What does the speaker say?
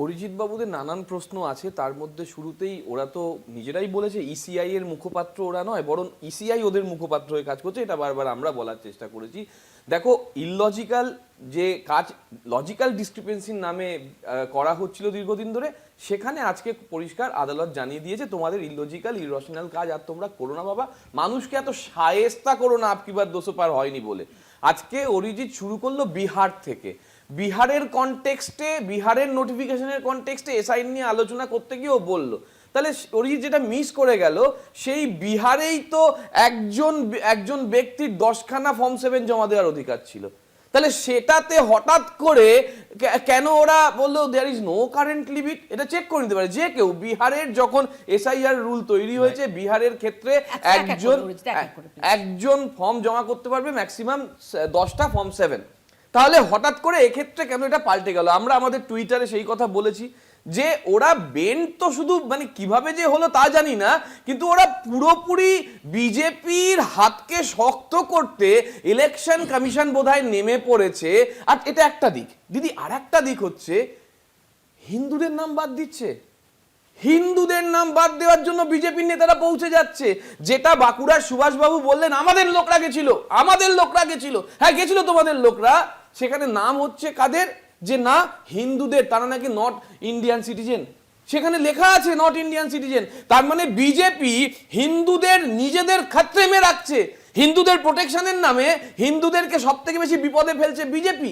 অরিজিৎ বাবুদের নানান প্রশ্ন আছে, তার মধ্যে শুরুতেই ওরা তো নিজেরাই বলেছে ইসিআই এর মুখপাত্র ওরা নয়, বরং ইসিআই ওদের মুখপাত্র হয়ে কাজ করছে, এটা বারবার আমরা বলার চেষ্টা করেছি। দেখো, ইললজিক্যাল যে কাজ লজিক্যাল ডিসক্রিপেন্সির নামে করা হচ্ছিল দীর্ঘদিন ধরে, সেখানে আজকে পরিষ্কার আদালত জানিয়ে দিয়েছে তোমাদের ইললজিক্যাল ইররেশনাল কাজ আর তোমরা করো না বাবা, মানুষকে এত শায়েস্তা করো না আপকিবার 200 পার হয়নি বলে। আজকে অরিজিৎ শুরু করলো বিহার থেকে, বিহারের কনটেক্সটে, বিহারের নোটিফিকেশনের কনটেক্সটে এসআইন নিয়ে আলোচনা করতে গিয়েও বললো। তাহলে অরিজিৎ যেটা মিস করে গেল, সেই বিহারেই তো একজন ব্যক্তির 10খানা ফর্ম 7 জমা দেওয়ার অধিকার ছিল। তাহলে সেটাতে হঠাৎ করে কেন ওরা বললো there is no current limit? এটা চেক করে নিতে পারে যে কেউ। বিহারের যখন এসআইআর রুল তৈরি হয়েছে, বিহারের ক্ষেত্রে একজন ফর্ম জমা করতে পারবে ম্যাক্সিমাম 10টা ফর্ম 7। তাহলে হঠাৎ করে এক্ষেত্রে কেন এটা পাল্টে গেল? আমরা আমাদের টুইটারে সেই কথা বলেছি যে ওরা বেন্ড তো শুধু মানে কিভাবে যে হলো তা জানি না, কিন্তু ওরা পুরোপুরি বিজেপির হাতকে শক্ত করতে ইলেকশন কমিশন বোধহয় নেমে পড়েছে। আর এটা একটা দিক দিদি, আর একটা দিক হচ্ছে হিন্দুদের নাম বাদ দিচ্ছে। হিন্দুদের নাম বাদ দেওয়ার জন্য বিজেপির নেতারা পৌঁছে যাচ্ছে। যেটা বাঁকুড়ার সুভাষবাবু বললেন, আমাদের লোকরা গেছিল, আমাদের লোকরা গেছিল। হ্যাঁ গেছিল তোমাদের লোকরা, সেখানে নাম হচ্ছে কাদের? যে না হিন্দুদের, তারা নাকি নট ইন্ডিয়ান সিটিজেন। সেখানে লেখা আছে নট ইন্ডিয়ান সিটিজেন। তার মানে বিজেপি হিন্দুদের নিজেদের খাত্রেমে রাখছে, হিন্দুদের প্রোটেকশনের নামে হিন্দুদেরকে সব থেকে বেশি বিপদে ফেলছে বিজেপি।